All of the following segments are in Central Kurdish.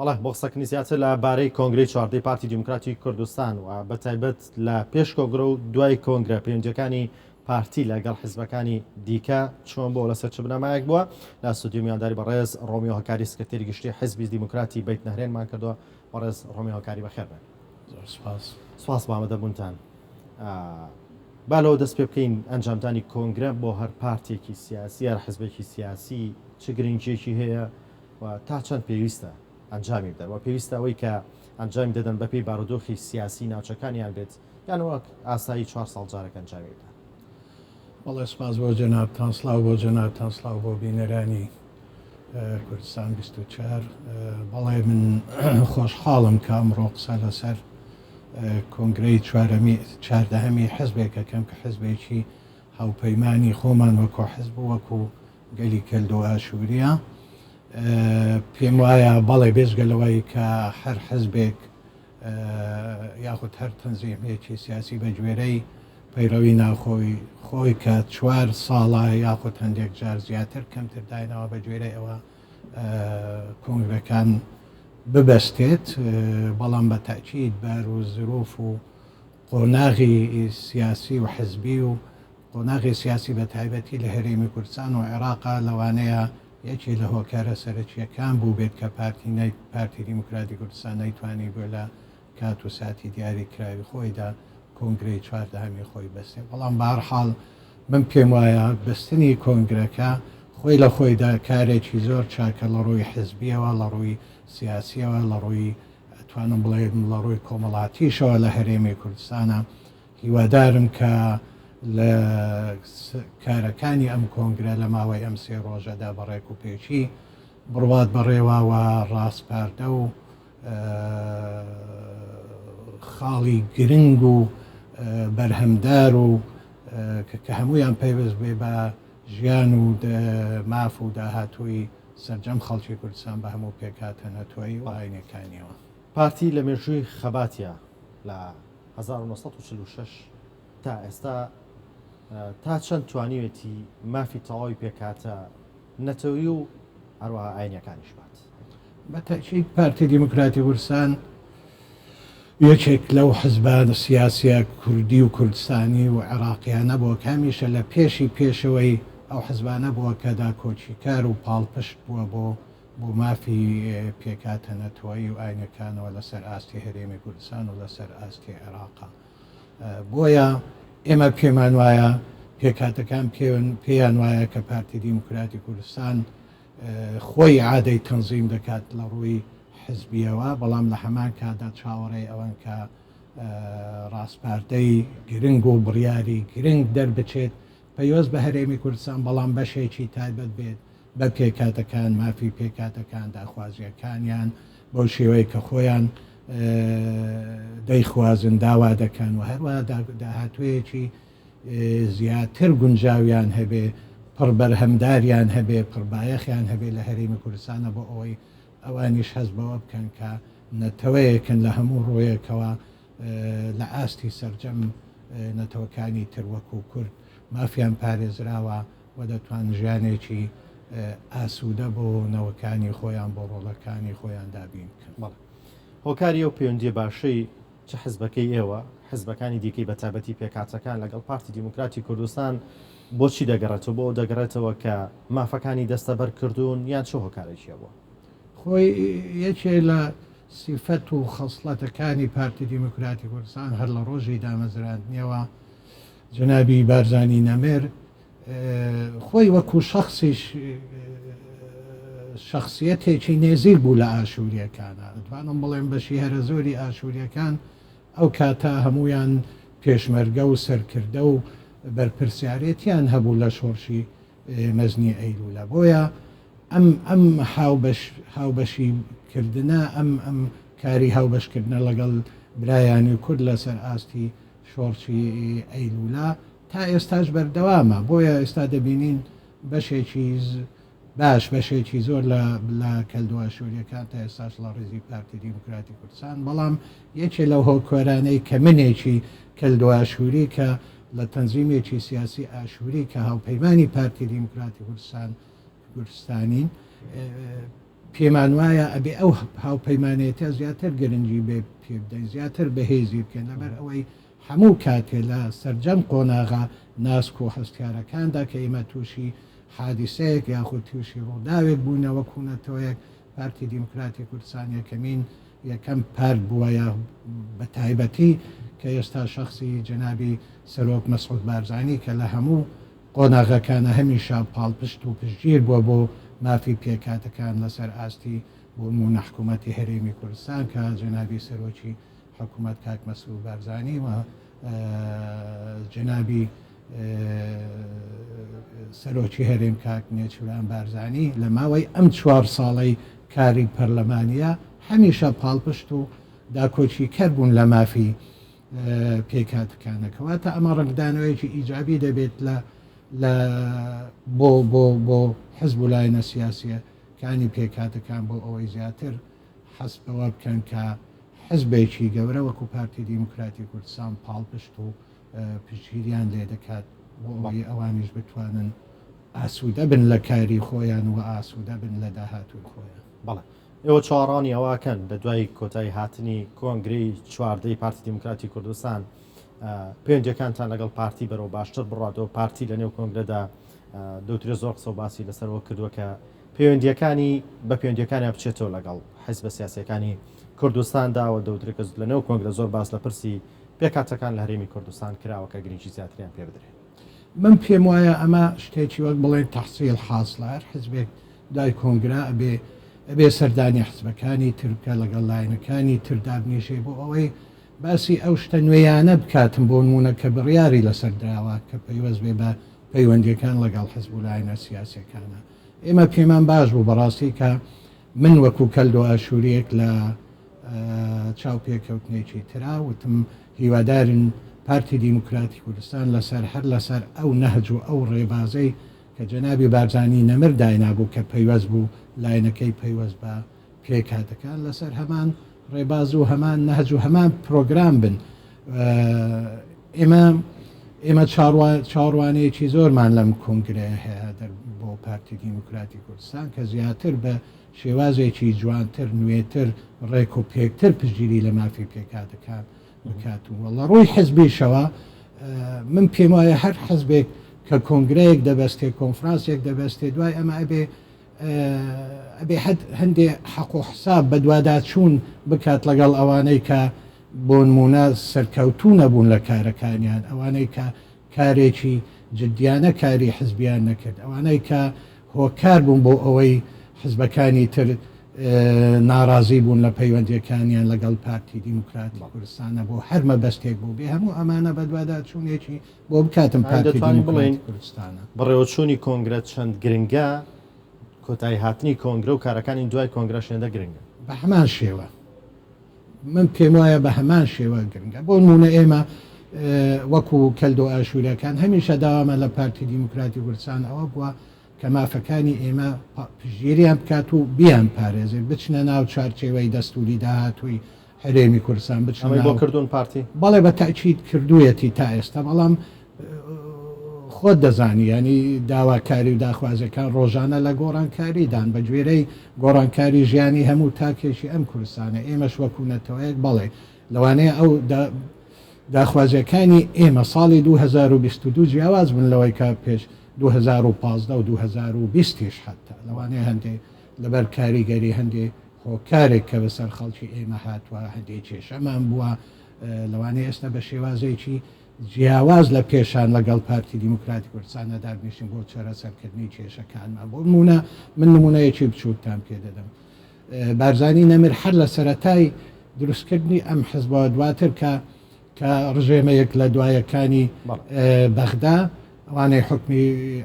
بەڵێ بۆ قسەکردنی زیاتر لەبارەی کۆنگرەی چواردەی پارتی دیموکراتی کوردستان و بەتایبەت لە پێش کۆنگرە و دوای کۆنگرە پەیوەندیەکانی پارتی لەگەڵ حیزبەکانی دیکە چۆن بۆ لەسەر چ بنەمایەک بووە لە استودیۆ میوانداری بەڕێز ڕۆمیۆ هەکاری سکرتێری گشتی حیزبی دیموکراتی بەیت نەهرێنمان کردووە. بەڕێز ڕۆمیۆ هەکاری بەخێر بێن. سوپاس بۆ ئامادەبوونتان. با لەوە دەست پێ بکەین ئەنجامدانی کۆنگرە بۆ هەر پارتێکی سیاسی هەر حیزبێکی سیاسی چ گرنگێکی هەیە و تا چەند پێویستە ئەنجامی بدەن و پێویستە ئەوەی کە ئەنجامی دەدەن بەپێی بارودۆخی سیاسی ناوچەکانیان بێت یان وەک ئاسایی 4 ساڵ جارێک ئەنجامی بدەن. بەڵێ سپاس بۆ جەنابتان، سڵاو بۆ جەنابتان، سڵاو بۆ بینەرانی کوردستان 24. بەڵێ من خۆشحاڵم کە ئەمڕۆ قسە لەسەر کۆنگرەی چواردەهەمی حیزبێکە کەم کە حیزبێکی هاوپەیمانی خۆمان وەکو حیزب وەکو گەلی کەلدۆ ئاشووریە. پێم وایە بەڵێ بێزگەلەوەی کە هەر حیزبێک یاخود هەر تەنزیمێکی سیاسی بە گوێرەی پەیڕەوی ناوخۆی خۆی کە 4 ساڵە یاخود هەندێک جار زیاتر کەمتر داینەوە بە گوێرەی ئەوە کۆنگرەکان ببەستێت. بەڵام بە تاکید بەر و زروف و قۆناغی سیاسی و حزبی و قۆناغی سیاسی بە تایبەتی لە هەرێمی کوردستان و عێراقا لەوانەیە یەکی لە هۆکارە سەرەکیەکان بوو بێت کە پارتی دیموکراتی کوردستان نەیتوانی بۆ لە کات و ساتی دیاری کراوی خۆیدا کۆنگرەی چواردەهەمی خۆی بەستێ. بەڵام بەهەرحاڵ من پێم وایە بەستنی کۆنگرەکە خۆی لە خۆیدا کارێکی زۆر چاکە لە ڕووی حزبیەوە، لە ڕووی سیاسیەوە، لە ڕووی توانم بڵێم لە ڕووی کۆمەڵاتیشەوە لە هەرێمی کوردستانە. هیوادارم کە لە کارەکانی ئەم کۆنگرە لە ماوەی ئەم 3 ڕۆژەدا بەڕێک و پێچی بڕوات بەڕێواوە ڕاستپاردە و خاڵی گرنگ و بەرهەمدار و کە هەمویان پەیوەست بێ بە ژیان و ماف و داهاتووی سەرجەم خەڵکی کوردستان بە هەموو پێکاتە نەتۆی و ئاینەکانیەوە. پارتی لە مێژووی خەباتە لە 1946 تا ئێستا تا چەند توانیوێتی مافی تەواوی پێکاتە نەتەوەی و هەروەها ئاینەکانیش بات. بە تاکید پارتی دیموکراتی کوردستان یەکێک لەو حزبانە سیاسیە کوردی و کوردستانی و عێراقیانە بووە کامیشە لە پێشەوەی ئەو حزبانە بووە کەدا کۆچیکار و پاڵپشت بووە بۆ مافی پێکاتە نەتەوەی و ئاینەکانەوە لەسەر ئاستی هەرێمی کوردستان و لەسەر ئاستی عێراقا. بۆیە ئێمە پێمان وایە پێکاتەکان پێیان وایە کە پارتی دیموکراتی کوردستان خۆی عادەی تەنزیم دەکات لە ڕووی حزبیەوە، بەڵام لە هەمان کادا چاوەڕێی ئەوەن کە ڕاستپاردەی گرنگ و بڕیاری گرنگ دەربچێت پەیوەست بە هەرێمی کوردستان، بەڵام بەشێکی تایبەت بێت بە پێکاتەکان مافی پێکاتەکان داخوازیەکانیان بەو شێوەیە کە خۆیان دەیخوازن داوا دەکەن و هەروە داهاتوویەکی زیاتر گونجاویان هەبێ، پڕ بەرهەمداریان هەبێ، پڕبایەخیان هەبێ لە هەرێمی کوردستانە بۆ ئەوەی ئەوانیش هەست بەوە بکەن کە نەتەوەیەکن لە هەموو ڕۆیەکەوە لە ئاستی سەرجەم نەتەوەکانی تر وەکو کورد مافیان پارێزراوە و دەتوان ژیانێکی ئاسوودە بۆ نەوەکانی خۆیان بۆ ڕۆڵەکانی خۆیان دابین بکەن. هۆکاری ئەو پەیوەندی باشەی چه حزبەکەی ئێوە حزبەکانی دیکەی بە تایبەتی پێکاتەکان لەگەڵ پارتی دیموکراتی کوردستان بۆچی دەگەڕێتەوە بۆ دەگەڕێتەوە کە مافەکانی دەستەبەر کردوون یان چه هۆکارێکیە بووە؟ خۆی یەکێ لە سیفەت و خەسڵەتەکانی پارتی دیموکراتی کوردستان هەر لە ڕۆژی دامەزراندنیەوە جنابی بارزانی نەمێر خۆی وەکو شخصیش شخصیەتێکی نێزیل بوو لە ئاشووریەکانە. دەتوانم بڵێم بەشی هەرە زۆری ئاشووریەکان ئەو کاتە هەمویان پێشمەرگە و سەرکردە و بەرپرسیارەتیان هەبوو لە شۆڕشی مەزنی ئەیلولە. بۆیە ئەم هاوبەشی کردنە ئەم کاری هاوبەشکردنە لەگەڵ برایانی کورد لەسەر ئاستی شۆڕشی ئەیلولە تا ئێستاش بەردەوامە. بۆیە ئێستا دەبینین بەشێکی باش بەشێکی زۆر لە کەلدووە شووریەکان تا ئێستاش لە ڕێزی پارتی دیموکراتی کوردستان، بەڵام یەکێ لەو هۆکۆرانەی کە منێکی کەلدووە شووری کە لە تەنزیمێکی سیاسی ئاشووری کە هاوپەیمانی پارتی دیموکراتی کوردستانین پێمان وایە ئەبێ ئەو هاوپەیمانێتە زیاتر گرنگی بێ پێ بدەین زیاتر بەهێزی بکەن لەبەر ئەوەی هەموو کاتێ لە سەرجەم قۆناغا ناسک و هەستیارەکاندا کە ئێمە تووشی حادیسەیەک یاخود تووشی ڕووداوێک بوونەوە کوونەتەوەیەک پارتی دیموکراتی کوردستان یەکەمین یەکەم پارت بووە یا بە تایبەتی کە ئێستا شخصی جەنابی سەرۆک مەسعود بارزانی کە لە هەموو قۆناغەکانە هەمیشە پاڵپشت و پشتگیر بووە بۆ مافی پێکاتەکان لەسەر ئاستی بۆ حکوومەتی هەرێمی کوردستان کە جەنابی سەرۆکی حکوومەت کاک مەسعود بارزانی و جەنابی سەرۆکی هەرێم کاک نێچوران بارزانی لە ماوەی ئەم 4 ساڵەی کاری پەرلەمانیە هەمیشە پاڵپشت و داکۆچی کەربوون لە مافی پێکاتەکانەکەواتە ئەمە ڕنگدانەوەیکی ئیجابی دەبێت لە بۆ حزب و لایەنە سیاسیەکانی پێکاتەکان بۆ ئەوەی زیاتر حەسبەوە بکەن کە حزبێکی گەورە وەکو پارتی دیموکراتی کوردستان پاڵپشت و پشتگیریان لێ دەکات بۆ ئەوەی ئەوانیش بتوانن ئاسوودە بن لە کاری خۆیان و ئاسوودە بن لە داهاتوی خۆیان. بەڵێ ئێوە چاڕانی ئەوواکەن لە دوای کۆتایی هاتنی کۆنگری چواردەی پارتی دیموکراتی کوردستان پەیوەندیەکانتان لەگەڵ پارتی بەرەو باشتر بڕاتەوە پارتی لە نێو کۆنگرەدا دەوترێت زۆر قسە و باسی لەسەرەوە کردووە کە پەیوەندیەکانی بە پەیوەندیەکانی بچێتەوە لەگەڵ حیزبە سیاسیەکانی کوردستانداوە دەوترێت کە لە نێو کۆنگرە زۆر باس لە پرسی پێکاتەکان لە هەرێمی کوردستان کراوە کە گرنگی زیاتریان پێ بدرێت. من پێم وایە ئەمە شتێکی وەک بڵێن تەحسیل حاصلار حزبێک دای کۆنگرا ئەبێ سەردانی حزبەکانی ترکە لەگەڵ لاینەکانی تردابنیشێ بۆ ئەوەی باسی ئەو شتە نوێیانە بکاتم بۆ نمونە کە بڕیاری لەسەردراوە کە پەیوەست بێ بە پەیوەندیەکان لەگەڵ حزب و لاینە سیاسیەکانە ئێمە پێمان باش بوو بەڕاستی کە من وەکو کەلدۆ ئاشوریەک لە چاو پێکەوتنێکی ترا وتم هیوادارن پارتی دیموکراتی کوردستان لەسەر هەر لەسەر ئەو نەهج و ئەو ڕێبازەی کە جەنابی بارزانی نەمر داینابوو کە پەیوەست بوو لاینەکەی پەیوەست بە پێکاتەکان لەسەر هەمان ڕێباز و هەمان نەهج و هەمان پرۆگرام بن. ئێمە چاڕوانەیەکی زۆرمان لەم کۆنگرەیە هەیە بۆ پارتی دیموکراتی کوردستان کە زیاتر بە شێوازێکی جوانتر نوێتر ڕێک و پێکتر پشگیری لە مافی پێکاتەکان بکات و وەڵە ڕۆی حزبیشەوە من پێم وایە هەر حزبێک کە کۆنگرەیەک دەبەستێ کۆنفرانسێک دەبەستێ دوای ئەمە ئەبێ هەندێ حەق و حساب بە دوواداچوون بکات لەگەڵ ئەوانەی کە بۆ نمونە سەرکەوتوو نەبوون لە کارەکانیان ئەوانەی کە کارێکی جدیانە کاری حزبیان نەکرد ئەوانەی کە هۆکار بوون بۆ ئەوەی حزبەکانی تر ناڕازی بوون لە پەیوەندیەکانیان لەگەڵ پارتی دیموکراتی کوردستانە بۆ هەر مەبەستێک بوو بێ هەموو ئەمانە بە دوواداچوونێکی بۆ بکاتم پارتی دیموکراتی کوردستانە بەڕێوەچوونی کۆنگرە چەند گرنگە کۆتایی هاتنی کۆنگرە و کارەکانی دوای کۆنگرە شێندە گرنگە بە هەمان شێوە من پێم وایە بە هەمان شێوە گرنگە بۆ نمونە ئێمە وەکو کەلدۆ ئاشوریەکان هەمیشە داوامە لە پارتی دیموکراتی کوردستان ئەوە بووە کە مافەکانی ئێمە پژگیریان بکات و بیان پارێزێت بچنە ناو چارچێوەی دەستوری داهاتووی هەرێمی کوردستان بچنەوە بۆ کردوون پارتی بەڵێ بە تاکید کردوویەتی تا ئێستا بەڵام خۆت دەزانی ینی داواکاری و داخوازەکان ڕۆژانە لە گۆڕانکاریدان بە گوێرەی گۆڕانکاری ژیانی هەموو تاکێکی ئەم کوردستانە ئێمەش وەکوونەتەوەیەک بەڵێ لەوانەیە ئەو داخوازیەکانی ئێمە ساڵی 2022 جیاواز بن لەوەی کا پێش 2015 و 2020 حتا لەوانەیە هەندێک لەبەر کاریگەری هەندێک هۆکارێک کە بەسەر خەڵکی ئێمە هاتووە هەندێک کێشەمان بووە لەوانەیە ئێستا بە شێوازێکی جیاواز لە پێشان لەگەڵ پارتی دیموکراتی کوردستانە دابنیشین بۆ چارەسەرکردنی کێشەکانمان بۆ نمونە من نمونەیەکی بچووکتان پێ دەدەم بارزانی نەمر هەر لە سەرەتای دروستکردنی ئەم حزبەوە دواتر کە ڕژێمەیەک لە دوایەکانی بەغدا ئەوانەی حکمی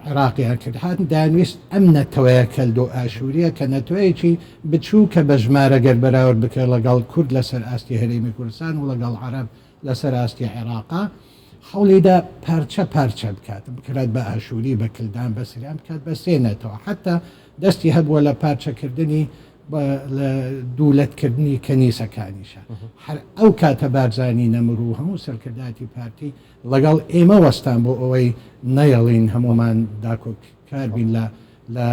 عێراقیان کرد هاتن دانویست ئەم نەتەوەیە کەلدۆ ئاشوریە کە نەتەوەیەکی بچوو کە بە ژمارەگەر بەراورد بکە لەگەڵ کورد لەسەر ئاستی هەرێمی کوردستان و لەگەڵ عەرەب لەسەر ئاستی عێراقا هەوڵیدا پارچە بکات بکرێت بە ئاشوری بە کلدان بەسریان بکات بە سێنێتەوە حتا دەستی هەبووە لە پارچەکردنی لە دوولەتکردنی کەنیسەکانیشە هەر ئەو کاتە بارزانی نەمر و هەموو سەرکرداتی پارتی لەگەڵ ئێمە وەستان بۆ ئەوەی نەیەڵین هەمومان داکۆکار بین لە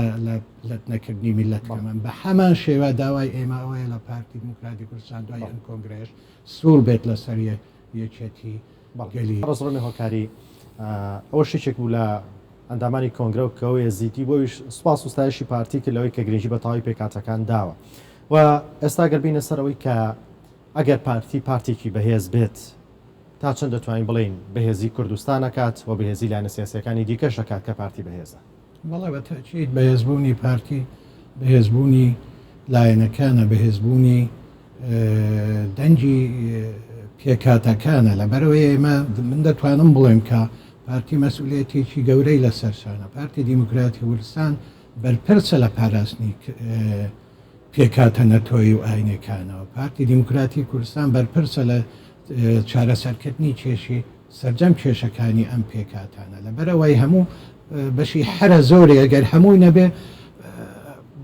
نەکردنی میلەتەکەمان بە هەمان شێوە داوای ئێمە ئەوەیە لە پارتی دموکراتی کوردستان دوای ئەم کۆنگرێش سوور بێت لەسەر یەکێتی گەلی ڕۆژڕۆمی هۆکاری ئەوە شتێک بوو لە ئەندامانی کۆنگرە و کەەوەی زیتی بۆیش سوپاس وستایشی پارتی کە لەوەی کە گرنگی بە تەواوی پێکاتەکان داوە و ئێستا گەربینە سەرەوەی کە ئەگەر پارتێکی بەهێز بێت تا چەند دەتوانین بڵین بەهێزی کوردستان نکات و بەهێزی لایەنە سیاسیەکانی دیکەش دەکات کە پارتی بەهێزە وڵا بە تاکید بەهێزبوونی پارتی بەهێزبوونی لایەنەکانە بەهێزبوونی دەنجی پێکاتەکانە لەبەرەوەی ئێمە من دەتوانم بڵێم کە پارتی مەسئولێتێکی گەورەی لەسەرشانە پارتی دیموکراتی کوردستان بەرپرسە لە پاراستنی پێکاتە نەتۆی و ئاینەکانەوە پارتی دیموکراتی کوردستان بەرپرسە لە چارەسەرکردنی کێشی سەرجەم کێشەکانی ئەم پێکاتانە لەبەرەوەی هەموو بەشی هەرە زۆری ئەگەر هەمووی نەبێ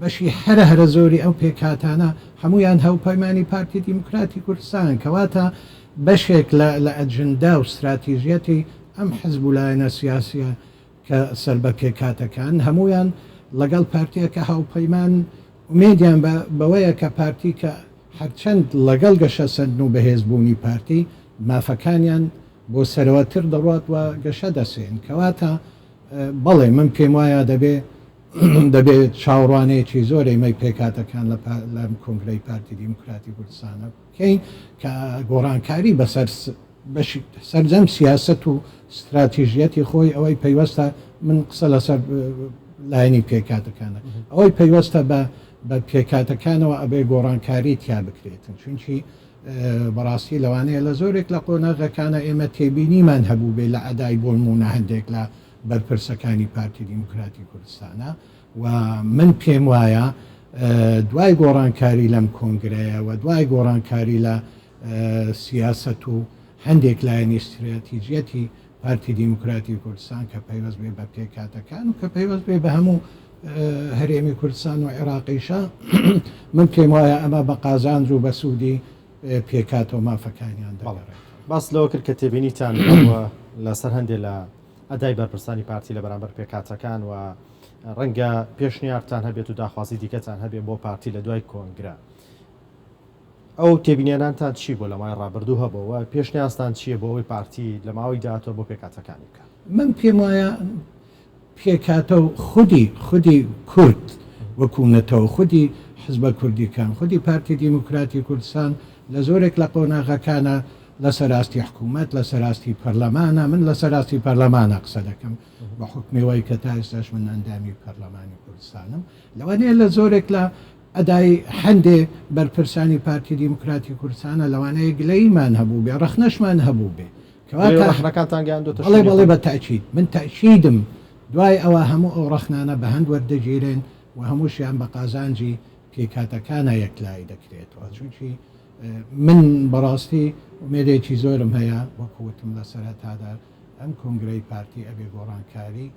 بەشی هەرە زۆری ئەو پێکاتانە هەمویان هەوپەیمانی پارتی دیموکراتی کوردستان کەواتە بەشێک لە ئەجندا و استراتیژیەتی ئەم حزب و لایەنە سیاسیە کە سەر بە پێکاتەکان هەمویان لەگەڵ پارتیەکە هاوپەیمان ومێدیان بەوەیە کە پارتی کە هەرچەند لەگەڵ گەشە سەردن و بەهێزبوونی پارتی مافەکانیان بۆ سەرەوەتر دەڕات و گەشە دەسێن کەواتە بەڵێ من پێم وایە دەبێت چاوەڕوانەیەکی زۆری مەی پێکاتەکان لە کۆنگرەی پارتی دیموکراتی کوردستانە بکەین کە گۆڕانکاری بەسەر سەرجەم سیاست و استراتیژیەتی خۆی ئەوەی پەیوەستە من قسە لەسەر لایەنی پێکاتەکانە ئەوەی پەیوەستە بە پێکاتەکانەوە ئەبێ گۆڕانکاری تیا بکرێتن چونکی بەڕاستی لەوانەیە لە زۆرێک لە قۆناغەکانە ئێمە تێبینیمان هەبوو بێ لە ئەدای بۆلمونە هەندێک لە بەرپرسەکانی پارتی دیموکراتی کوردستانە و من پێم وایە دوای گۆڕانکاری لەم کۆنگرەیە و دوای گۆڕانکاری لە سیاست و هەندێک لایەنی استراتیژیەتی پارتی دیموکراتی کوردستان کە پەیوەست بێ بە پێکاتەکان و کە پەیوەست بێ بە هەموو هەرێمی کوردستان و عێراقیشە من پێم وایە ئەمە بە قازانج و بە سوودی پێکات و مافەکانیان دەڵێت باس لەوە کرد کە تێبینیتان لەسەر هەندێک لە ئەدای بەرپرسانی پارتی لە بەرامبەر پێکاتەکان و ڕەنگە پێشنیارتان هەبێت و داخوازی دیکەتان هەبێت بۆ پارتی لە دوای کۆنگرە ئەو تێبینیانانتان چی بۆ لە مای ڕابردوو هەبەوە پێشنیاستان چییە بۆ ئەوەی پارتی لە ماوەی داهاتوە بۆ پێکاتەکانی بکە من پێم وایە پێکاتە و خودی کورد وەکوونەتەوە خودی حزبە کوردیکان خودی پارتی دیموکراتی کوردستان لە زۆرێک لە قۆناغەکانە لە سەراستی حکوومەت لە سەراستی پەرلەمانە من لە سەراستی پەرلەمانە قسە دەکەم بە حکمیەوەی کە تا ئێستاش من ئەندامی پەرلەمانی کوردستانم لەوانەیە لە زۆرێک لە ئەدای هەندێ بەرپرسانی پارتی دیموکراتی کوردستانە لەوانەیە گلەیمان هەبوو بێ ڕەخنەشمان هەبوو بێ کەواتەڕەکانتان گەیاندوتە بەڵێ بە تاکید من تاکیدم دوای ئەوە هەموو ئەو ڕەخنانە بە هەند وەردەگیرێن و هەمووشیان بە قازانجی پێکاتەکانە یەکلای دەکرێتەوە چونکی من بەڕاستی مێدێکی زۆرم هەیە وەکوتم لە سەرەتادا ئەم کۆنگرەی پارتی ئەبێ گۆڕانکاری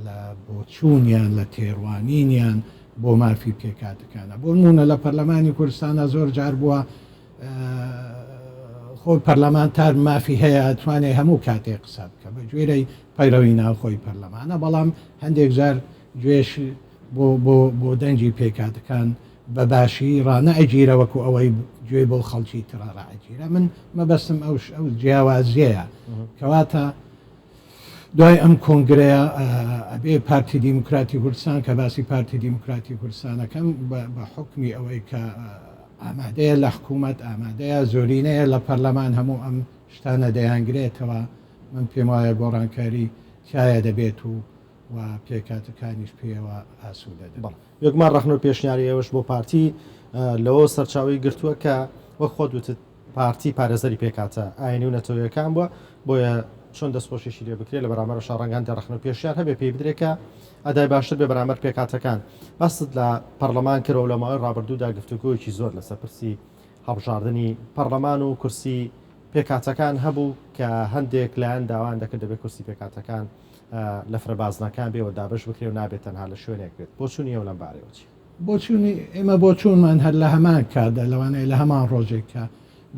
لە بۆچوونیان لە تێڕوانینیان بۆ مافی پێکاتەکانە بۆ نمونە لە پەرلەمانی کوردستانە زۆر جار بووە خۆی پەرلەمانتار مافی هەیە ئەتوانێت هەموو کاتێک قسە بکە بە گوێرەی پەیڕەوی ناوخۆی پەرلەمانە بەڵام هەندێک جار گوێش بۆ دەنجی پێکاتەکان بە باشی ڕانەئەگیرە وەکو ئەوەی گوێ بۆ خەڵکی ترە ڕائەگیرە من مەبەستم ئەو جیاوازیەیە کەواتە دوای ئەم کۆنگرەیە ئەبێ پارتی دیموکراتی کوردستان کە باسی پارتی دیموکراتی کوردستانەکەم بە حکمی ئەوەی کە ئامادەیە لە حکوومەت ئامادەیە زۆرینەیە لە پەرلەمان هەموو ئەم شتانە دەیانگرێتەوە من پێم وایە گۆڕانکاری تایە دەبێت و پێکاتەکانیش پێوە ئاسوودە دەبێت یەکمان ڕەخنە و پێشنیاری ئێوەش بۆ پارتی لەوە سەرچاوی گرتووە کە وەک خۆت وتت پارتی پارێزەری پێکاتە ئاینی و نەتەوەیەکان بووە بۆیە چۆن دەستخۆشیشی لێ بکرێت لە بەرامبەر شاڕەنگان دەڕەخنە و پێشیان هەبێ پێی بدرێکە ئەدای باشتر بێ بەرامبەر پێکاتەکان باست لە پەرلەمان کردەوە لە ماوەی ڕابردوودا گفتوگۆیەکی زۆر لەسەر پرسی هەڵبژاردننی پەرلەمان و کورسی پێکاتەکان هەبوو کە هەندێک لایەن داوان دەکرد دەبێت کورسی پێکاتەکان لە فرەبازنەکان بێەوە دابش بکرێ و نابێت تەنها لە شوێنێک بێت بۆ چوونی ئەو لەم بارەوەچی بۆچوونی ئێمە بۆ چوونمان هەر لە هەمان کاتدا لەوانەیە لە هەمان ڕۆژێک کە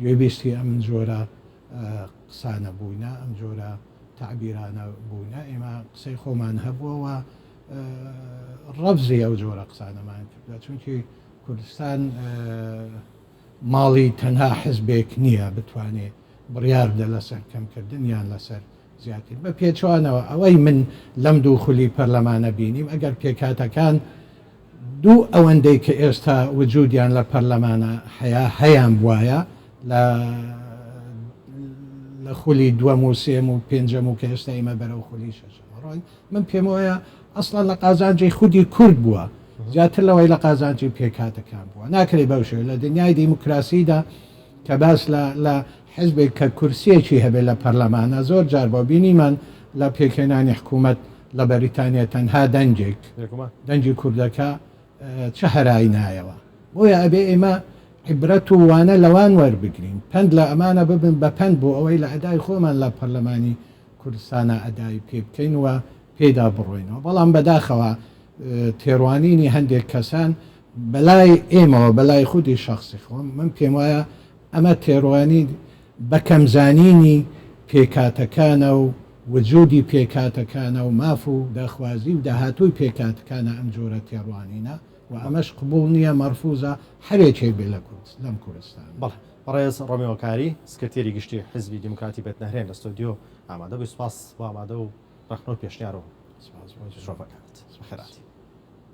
گوێبیستی ئەم جۆرە قسانە بووینە ئەم جۆرە تعبیرانە بووینە ئێمە قسەی خۆمان هەبووەوە ڕەفزی ئەو جۆرە قسانەمان کردە چونکی کوردستان ماڵی تەنها حزبێک نییە بتوانێت بڕیار بدە لەسەر کەمکردن یان لەسەر زیاتر بە پێچوانەوە ئەوەی من لەم دوو خولی پەرلەمانە بینیم ئەگەر پێکاتەکان دوو ئەوەندەی کە ئێستا وجودیان لە پەرلەمانە هەیان وایە لە خولی دووەم و سێم و پێنجەم و کە ئێستا ئێمە بەرەو خولی شەشەم ڕۆی من پێم وایە ئەسڵان لە قازانجی خودی کورد بووە زیاتر لەوەی لە قازانجی پێکاتەکان بووە ناکرێت بەو شێوە لە دنیای دیموکراسیدا کە باس لە حزبێک کە کورسیەکی هەبێت لە پەرلەمانە زۆر جار بۆ بینیمان لە پێکێنانی حکوومەت لە بەریتانیا تەنها دەنجی کوردەکە چه هەرایی نایەوە بۆیە ئەبێ ئێمە عیبرەت و وانە لەوان وەربگرین پند لە ئەمانە ببن بە پند بۆ ئەوەی لە ئەدای خۆمان لە پەرلەمانی کوردستانە ئەدای پێ بکەین وە پێدا بڕۆینەوە بەڵام بەداخەوە تێڕوانینی هەندێک کەسان بەلای ئێمەوە بەلای خودی شخصی خۆم من پێم وایە ئەمە تێڕوانی بەکەمزانینی پێکاتەکانە و وجودی پێکاتەکانە و ماف و داخوازی و داهاتووی پێکاتەکانە ئەم جۆرە تێڕوانینە و ئەمەش قبول نییە مەرفوزە هەرێکێ بێ لەم کوردستان ڕێز ڕۆمیۆکاری سکرتێری گشتی حزبی دیموکراتی بێتنەهرێن لە ستۆدیۆ ئامادە بووی سوپاس بۆ ئامادە و ڕەخنەوە پێشنیارەوە سپاس بۆ شۆفەکانت خێراتی